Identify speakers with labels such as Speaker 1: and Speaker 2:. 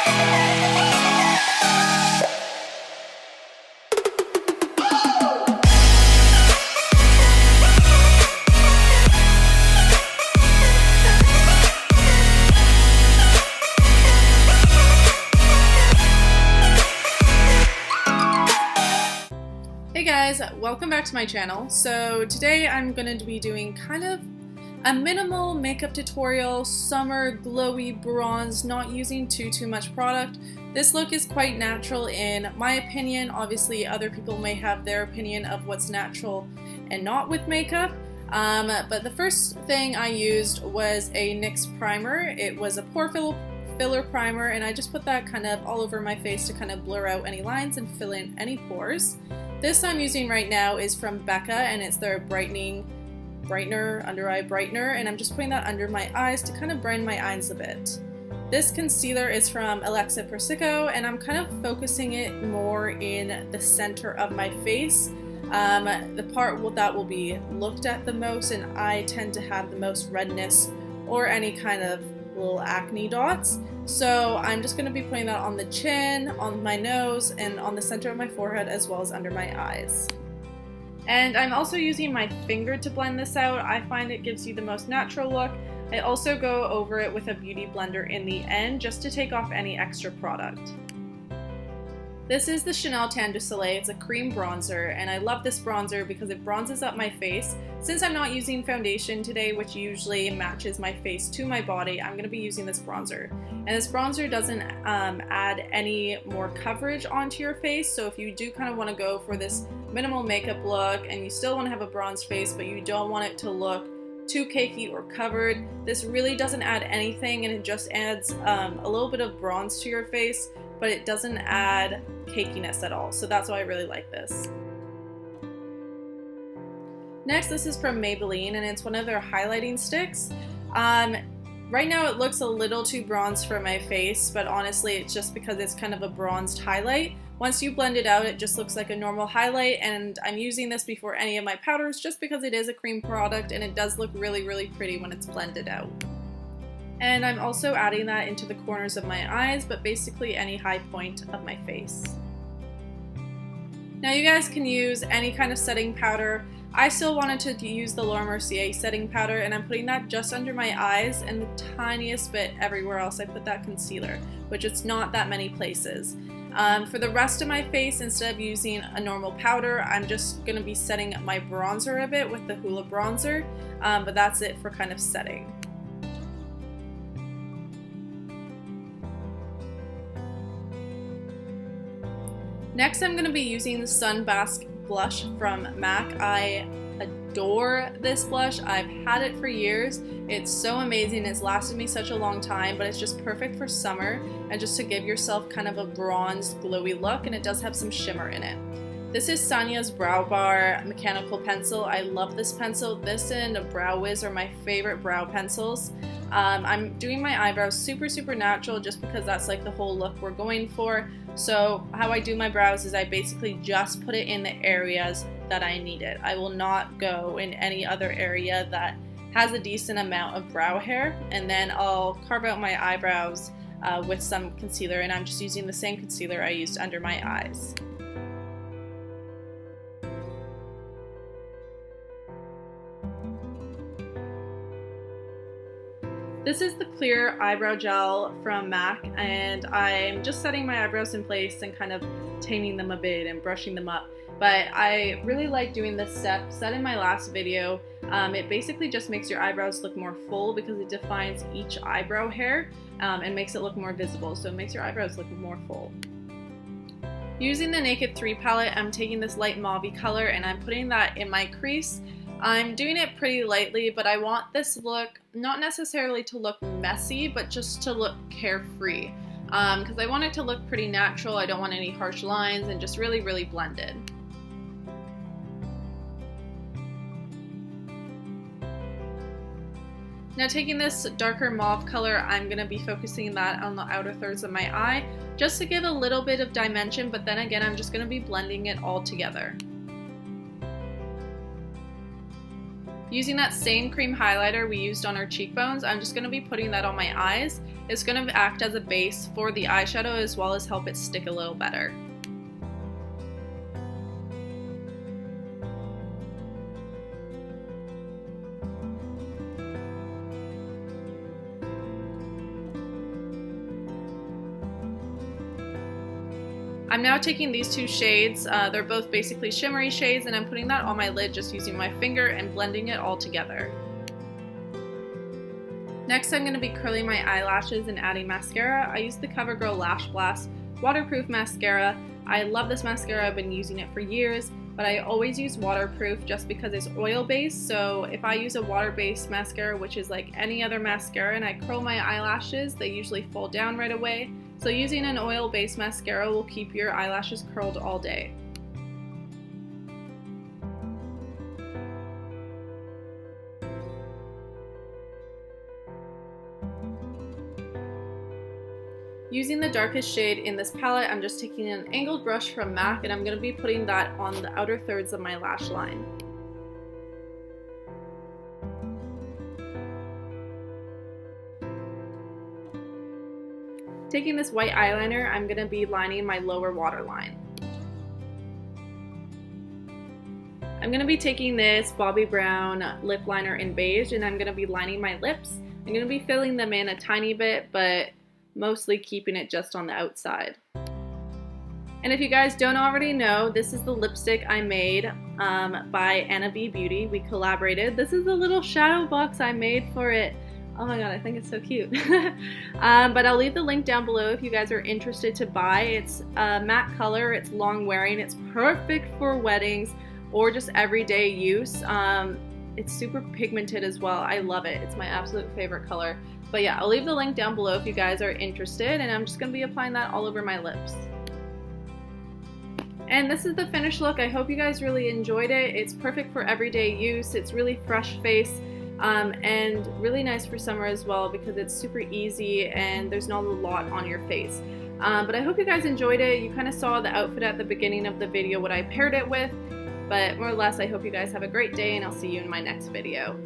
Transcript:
Speaker 1: Hey guys, welcome back to my channel. So today I'm going to be doing kind of a minimal makeup tutorial, summer glowy bronze, not using too much product. This look is quite natural in my opinion. Obviously other people may have their opinion of what's natural and not with makeup. But the first thing I used was a NYX primer. It was a pore filler primer, and I just put that kind of all over my face to kind of blur out any lines and fill in any pores. This I'm using right now is from BECCA, and it's their brightener, under eye brightener, and I'm just putting that under my eyes to kind of brighten my eyes a bit. This concealer is from PERSICO, and I'm kind of focusing it more in the center of my face. The part that will be looked at the most, and I tend to have the most redness or any kind of little acne dots. So I'm just going to be putting that on the chin, on my nose, and on the center of my forehead, as well as under my eyes. And I'm also using my finger to blend this out. I find it gives you the most natural look. I also go over it with a beauty blender in the end just to take off any extra product. This is the Chanel Tan du Soleil. It's a cream bronzer, and I love this bronzer because it bronzes up my face. Since I'm not using foundation today, which usually matches my face to my body, I'm going to be using this bronzer. And this bronzer doesn't add any more coverage onto your face, so if you do kind of want to go for this minimal makeup look and you still want to have a bronzed face but you don't want it to look too cakey or covered, this really doesn't add anything, and it just adds a little bit of bronze to your face, but it doesn't add cakiness at all. So that's why I really like this. Next, this is from Maybelline, and it's one of their highlighting sticks. Right now it looks a little too bronzed for my face, but honestly it's just because it's kind of a bronzed highlight. Once you blend it out, it just looks like a normal highlight, and I'm using this before any of my powders just because it is a cream product and it does look really pretty when it's blended out. And I'm also adding that into the corners of my eyes, but basically any high point of my face. Now you guys can use any kind of setting powder. I still wanted to use the Mercier setting powder, and I'm putting that just under my eyes and the tiniest bit everywhere else I put that concealer, which it's not that many places. For the rest of my face, instead of using a normal powder, I'm just going to be setting my bronzer a bit with the HOOLA bronzer, but that's it for kind of setting. Next, I'm going to be using the SUNBASQUE blush from MAC. I adore this blush. I've had it for years. It's so amazing. It's lasted me such a long time, but it's just perfect for summer and just to give yourself kind of a bronzed, glowy look, and it does have some shimmer in it. This is SANIAS Brow Bar Mechanical Pencil. I love this pencil. This and Brow Wiz are my favorite brow pencils. I'm doing my eyebrows super natural just because that's like the whole look we're going for. So how I do my brows is I basically just put it in the areas that I need it. I will not go in any other area that has a decent amount of brow hair, and then I'll carve out my eyebrows with some concealer, and I'm just using the same concealer I used under my eyes. This is the clear eyebrow gel from MAC, and I'm just setting my eyebrows in place and kind of taming them a bit and brushing them up. But I really like doing this step. Said in my last video, it basically just makes your eyebrows look more full because it defines each eyebrow hair and makes it look more visible. So it makes your eyebrows look more full. Using the Naked 3 palette, I'm taking this light mauve color and I'm putting that in my crease. I'm doing it pretty lightly, but I want this look not necessarily to look messy, but just to look carefree. Because I want it to look pretty natural. I don't want any harsh lines and just really blended. Now taking this darker mauve color, I'm going to be focusing that on the outer thirds of my eye just to give a little bit of dimension, but then again I'm just going to be blending it all together. Using that same cream highlighter we used on our cheekbones, I'm just going to be putting that on my eyes. It's going to act as a base for the eyeshadow as well as help it stick a little better. I'm now taking these two shades, they're both basically shimmery shades, and I'm putting that on my lid just using my finger and blending it all together. Next I'm going to be curling my eyelashes and adding mascara. I use the COVERGIRL Lash Blast waterproof mascara. I love this mascara, I've been using it for years, but I always use waterproof just because it's oil based. So if I use a water based mascara, which is like any other mascara, and I curl my eyelashes, they usually fall down right away. So using an oil based mascara will keep your eyelashes curled all day. Using the darkest shade in this palette, I'm just taking an angled brush from MAC and I'm going to be putting that on the outer thirds of my lash line. Taking this white eyeliner, I'm going to be lining my lower waterline. I'm going to be taking this Bobbi Brown lip liner in beige and I'm going to be lining my lips. I'm going to be filling them in a tiny bit, but mostly keeping it just on the outside. And if you guys don't already know, this is the lipstick I made by Anna B Beauty. We collaborated. This is the little shadow box I made for it. Oh my god, I think it's so cute. But I'll leave the link down below if you guys are interested to buy. It's a matte color, it's long wearing, it's perfect for weddings or just everyday use. It's super pigmented as well. I love it. It's my absolute favorite color. But yeah, I'll leave the link down below if you guys are interested, and I'm just going to be applying that all over my lips. And this is the finished look. I hope you guys really enjoyed it. It's perfect for everyday use. It's really fresh face. And really nice for summer as well because it's super easy and there's not a lot on your face. But I hope you guys enjoyed it. You kind of saw the outfit at the beginning of the video, what I paired it with. But more or less, I hope you guys have a great day and I'll see you in my next video.